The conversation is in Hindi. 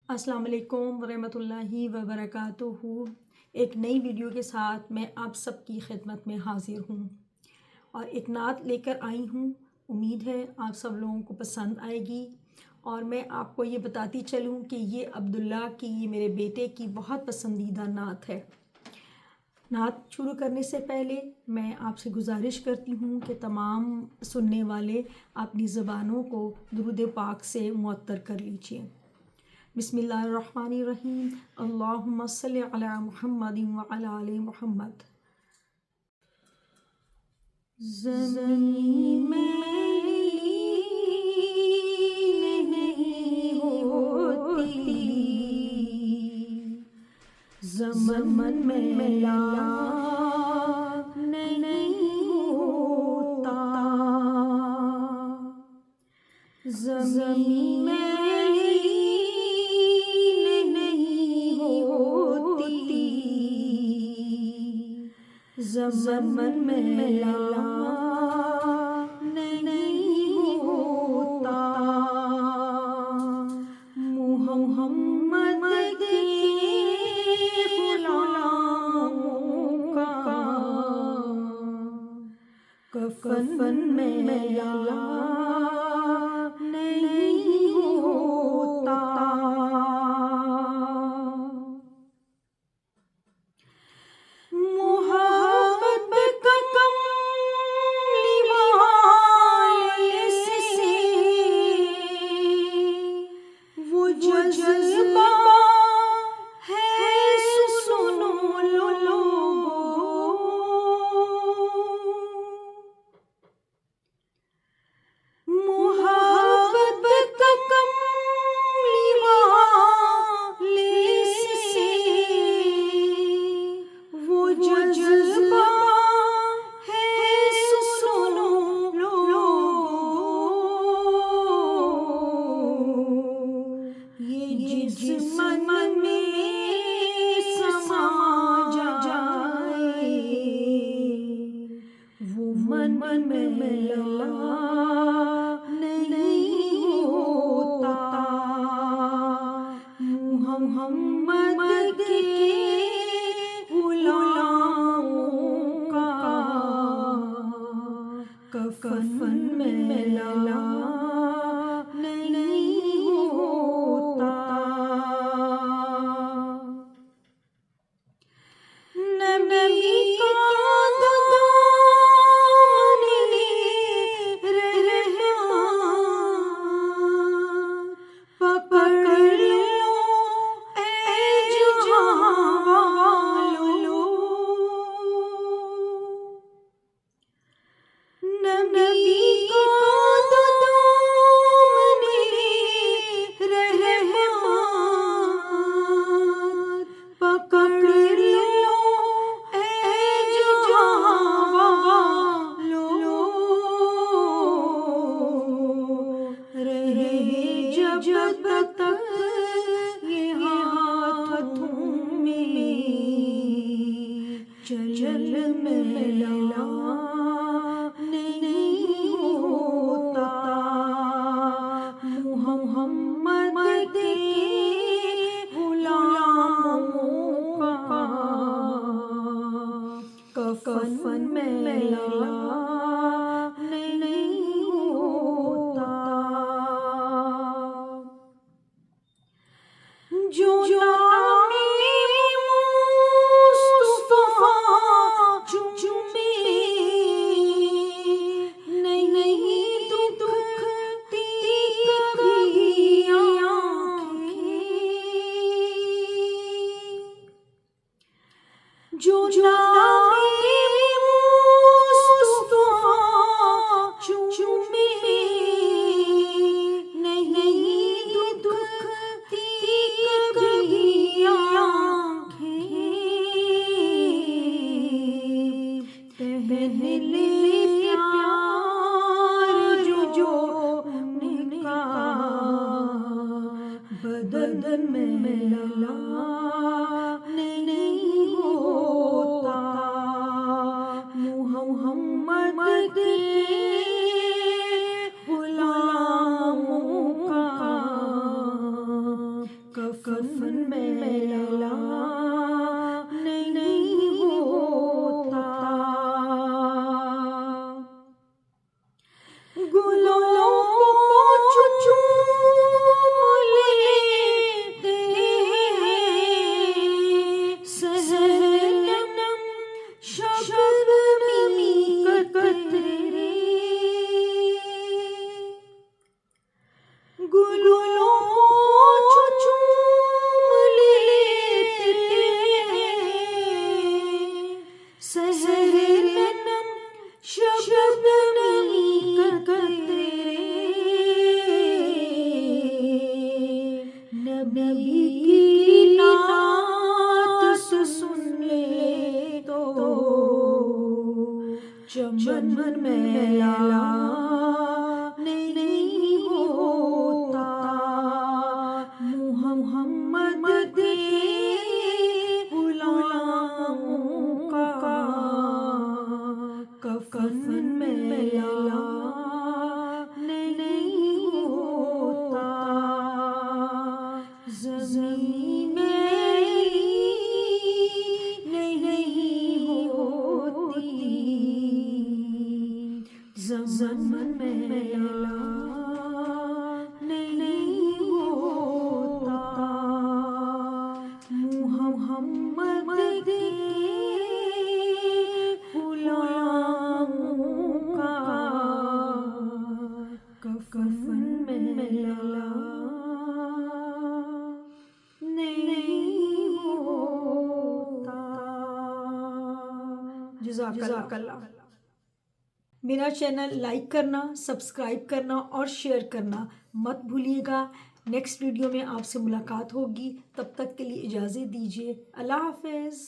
अस्सलाम वालेकुम वरहमतुल्लाहि वबरकातुहू। एक नई वीडियो के साथ मैं आप सबकी खिदमत में हाज़िर हूँ और एक नात लेकर आई हूँ। उम्मीद है आप सब लोगों को पसंद आएगी और मैं आपको ये बताती चलूँ कि ये अब्दुल्ला की, ये मेरे बेटे की बहुत पसंदीदा नात है। नात शुरू करने से पहले मैं आपसे गुजारिश करती हूँ कि तमाम सुनने वाले अपनी ज़बानों को दुरूद पाक से मुअत्तर कर लीजिए। बिस्मिल्लाहिर्रहमानिर्रहीम। अल्लाहुम्मा सल्लि अला मुहम्मदिन व अला आलि मुहम्मद। ज़मीन मैली नहीं होती, ज़मन मैला नहीं होता। ज़मीन मैली नहीं होती, ज़मन मैला नहीं होता। मोहम्मद के ग़ुलामों का कफ़न मैला नहीं होता। मोहब्बत का कमली वाले से वो जज़्बा है, सुनो लोगो। मोहब्बत का कमली वाले से वो जज़्बा है, सुनो लोगो। ये जिस्म में समा जाए, वो मन मैला नहीं होता। मोहम्मद के ग़ुलामों का कफ़न मैला नहीं होता। नबी का पकड़ लो ऐ जहां वालों। नबी का दामने रहमत पकड़ लो ऐ जहां वालों। रहे जब तक ये हाथों में, चल मैला नहीं होता। मोहम्मद के ग़ुलामों का कफ़न मैला नहीं होता। जो नामे मुस्तफ़ा चूमे, नहीं दुखती कभी आँखें। जो नामे मुस्तफ़ा चूमे, नहीं दुखती कभी आँखें। पहले प्यार जो उनका बदन मैला नहीं होता। मोहम्मद के ग़ुलामों का चमन मैला नहीं होता, मोहम्मद के गुलामों का कफन मैला नहीं होता, ज़मीन मेरी नहीं होती, ज़मन मैला नहीं होता, मोहम्मद के गुलामों का कफन मैला नहीं होता। जज़ाकल्लाह। मेरा चैनल लाइक करना, सब्सक्राइब करना और शेयर करना मत भूलिएगा। नेक्स्ट वीडियो में आपसे मुलाकात होगी, तब तक के लिए इजाज़त दीजिए। अल्लाह हाफ़िज़।